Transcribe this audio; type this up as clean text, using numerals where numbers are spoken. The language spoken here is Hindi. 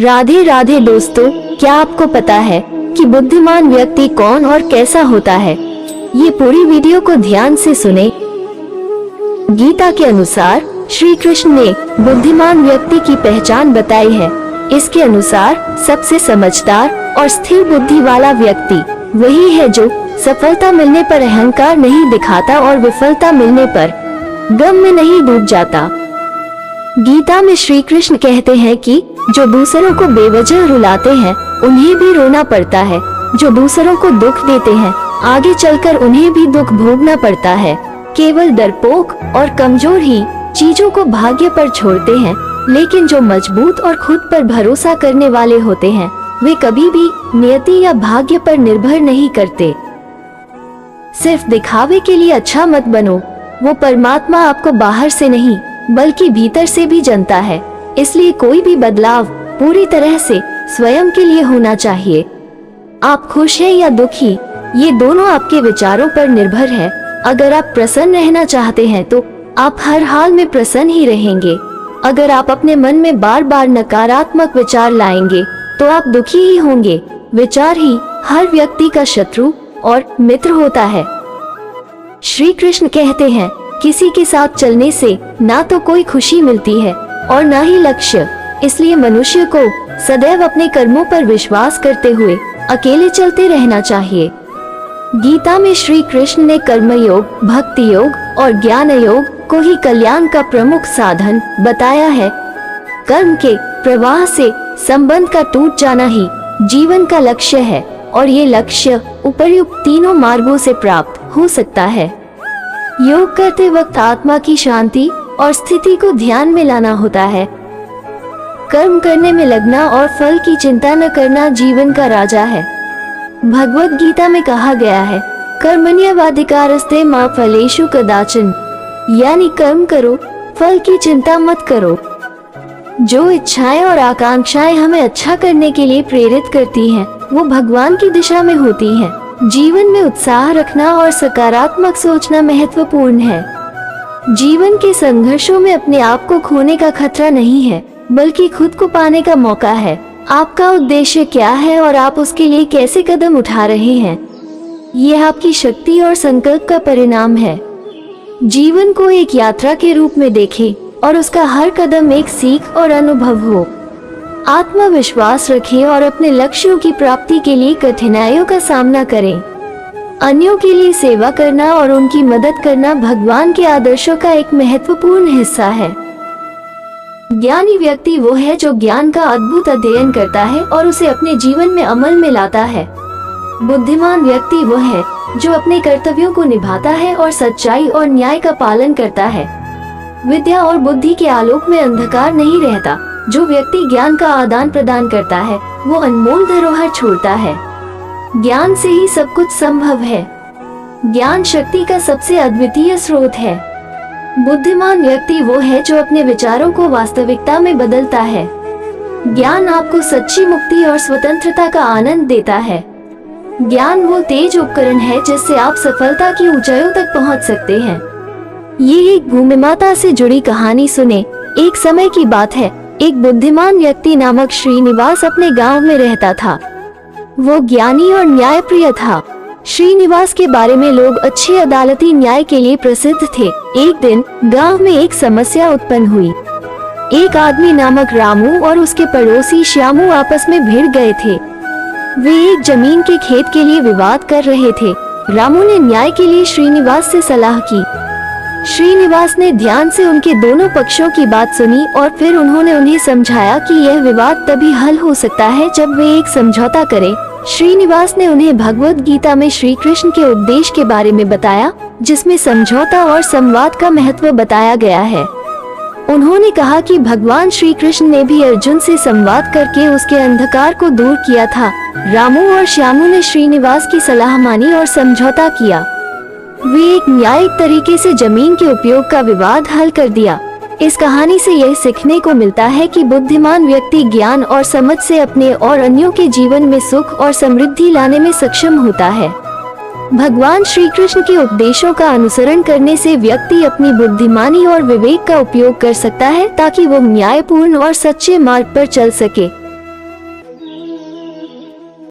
राधे राधे दोस्तों, क्या आपको पता है कि बुद्धिमान व्यक्ति कौन और कैसा होता है? ये पूरी वीडियो को ध्यान से सुने। गीता के अनुसार श्री कृष्ण ने बुद्धिमान व्यक्ति की पहचान बताई है। इसके अनुसार सबसे समझदार और स्थिर बुद्धि वाला व्यक्ति वही है जो सफलता मिलने पर अहंकार नहीं दिखाता और विफलता मिलने पर गम में नहीं डूब जाता। गीता में श्री कृष्ण कहते हैं कि जो दूसरों को बेवजह रुलाते हैं उन्हें भी रोना पड़ता है, जो दूसरों को दुख देते हैं आगे चलकर उन्हें भी दुख भोगना पड़ता है। केवल डरपोक और कमजोर ही चीजों को भाग्य पर छोड़ते हैं, लेकिन जो मजबूत और खुद पर भरोसा करने वाले होते हैं वे कभी भी नियति या भाग्य पर निर्भर नहीं करते। सिर्फ दिखावे के लिए अच्छा मत बनो, वो परमात्मा आपको बाहर से नहीं बल्कि भीतर से भी जानता है। इसलिए कोई भी बदलाव पूरी तरह से स्वयं के लिए होना चाहिए। आप खुश हैं या दुखी, ये दोनों आपके विचारों पर निर्भर है। अगर आप प्रसन्न रहना चाहते हैं तो आप हर हाल में प्रसन्न ही रहेंगे। अगर आप अपने मन में बार बार नकारात्मक विचार लाएंगे तो आप दुखी ही होंगे। विचार ही हर व्यक्ति का शत्रु और मित्र होता है। श्री कृष्ण कहते हैं, किसी के साथ चलने से ना तो कोई खुशी मिलती है और ना ही लक्ष्य। इसलिए मनुष्य को सदैव अपने कर्मों पर विश्वास करते हुए अकेले चलते रहना चाहिए। गीता में श्री कृष्ण ने कर्मयोग, भक्ति योग और ज्ञान योग को ही कल्याण का प्रमुख साधन बताया है। कर्म के प्रवाह से संबंध का टूट जाना ही जीवन का लक्ष्य है और ये लक्ष्य उपर्युक्त तीनों मार्गों से प्राप्त हो सकता है। योग करते वक्त आत्मा की शांति और स्थिति को ध्यान में लाना होता है। कर्म करने में लगना और फल की चिंता न करना जीवन का राजा है। भगवत गीता में कहा गया है, कर्मण्येवाधिकारस्ते मा फलेषु कदाचन, यानी कर्म करो, फल की चिंता मत करो। जो इच्छाएं और आकांक्षाएं हमें अच्छा करने के लिए प्रेरित करती हैं, वो भगवान की दिशा में होती हैं। जीवन में उत्साह रखना और सकारात्मक सोचना महत्वपूर्ण है। जीवन के संघर्षों में अपने आप को खोने का खतरा नहीं है, बल्कि खुद को पाने का मौका है। आपका उद्देश्य क्या है और आप उसके लिए कैसे कदम उठा रहे हैं, ये आपकी शक्ति और संकल्प का परिणाम है। जीवन को एक यात्रा के रूप में देखें और उसका हर कदम एक सीख और अनुभव हो। आत्मविश्वास रखें और अपने लक्ष्यों की प्राप्ति के लिए कठिनाइयों का सामना करें। अन्यों के लिए सेवा करना और उनकी मदद करना भगवान के आदर्शों का एक महत्वपूर्ण हिस्सा है। ज्ञानी व्यक्ति वो है जो ज्ञान का अद्भुत अध्ययन करता है और उसे अपने जीवन में अमल में लाता है। बुद्धिमान व्यक्ति वो है जो अपने कर्तव्यों को निभाता है और सच्चाई और न्याय का पालन करता है। विद्या और बुद्धि के आलोक में अंधकार नहीं रहता। जो व्यक्ति ज्ञान का आदान प्रदान करता है वो अनमोल धरोहर छोड़ता है। ज्ञान से ही सब कुछ संभव है। ज्ञान शक्ति का सबसे अद्वितीय स्रोत है। बुद्धिमान व्यक्ति वो है जो अपने विचारों को वास्तविकता में बदलता है। ज्ञान आपको सच्ची मुक्ति और स्वतंत्रता का आनंद देता है। ज्ञान वो तेज उपकरण है जिससे आप सफलता की ऊंचाइयों तक पहुंच सकते हैं। ये एक भूमि माता से जुड़ी कहानी सुने। एक समय की बात है, एक बुद्धिमान व्यक्ति नामक श्रीनिवास अपने गांव में रहता था। वो ज्ञानी और न्यायप्रिय था। श्रीनिवास के बारे में लोग अच्छे अदालती न्याय के लिए प्रसिद्ध थे। एक दिन गांव में एक समस्या उत्पन्न हुई। एक आदमी नामक रामू और उसके पड़ोसी श्यामू आपस में भिड़ गए थे। वे एक जमीन के खेत के लिए विवाद कर रहे थे। रामू ने न्याय के लिए श्रीनिवास से सलाह की। श्रीनिवास ने ध्यान से उनके दोनों पक्षों की बात सुनी और फिर उन्होंने उन्हें समझाया कि यह विवाद तभी हल हो सकता है जब वे एक समझौता करें। श्रीनिवास ने उन्हें भगवत गीता में श्री कृष्ण के उपदेश के बारे में बताया, जिसमें समझौता और संवाद का महत्व बताया गया है। उन्होंने कहा कि भगवान श्री कृष्ण ने भी अर्जुन से संवाद करके उसके अंधकार को दूर किया था। रामू और श्यामू ने श्रीनिवास की सलाह मानी और समझौता किया। वे एक न्यायिक तरीके से जमीन के उपयोग का विवाद हल कर दिया। इस कहानी से यह सीखने को मिलता है कि बुद्धिमान व्यक्ति ज्ञान और समझ से अपने और अन्यों के जीवन में सुख और समृद्धि लाने में सक्षम होता है। भगवान श्री कृष्ण के उपदेशों का अनुसरण करने से व्यक्ति अपनी बुद्धिमानी और विवेक का उपयोग कर सकता है ताकि वो न्यायपूर्ण और सच्चे मार्ग पर चल सके।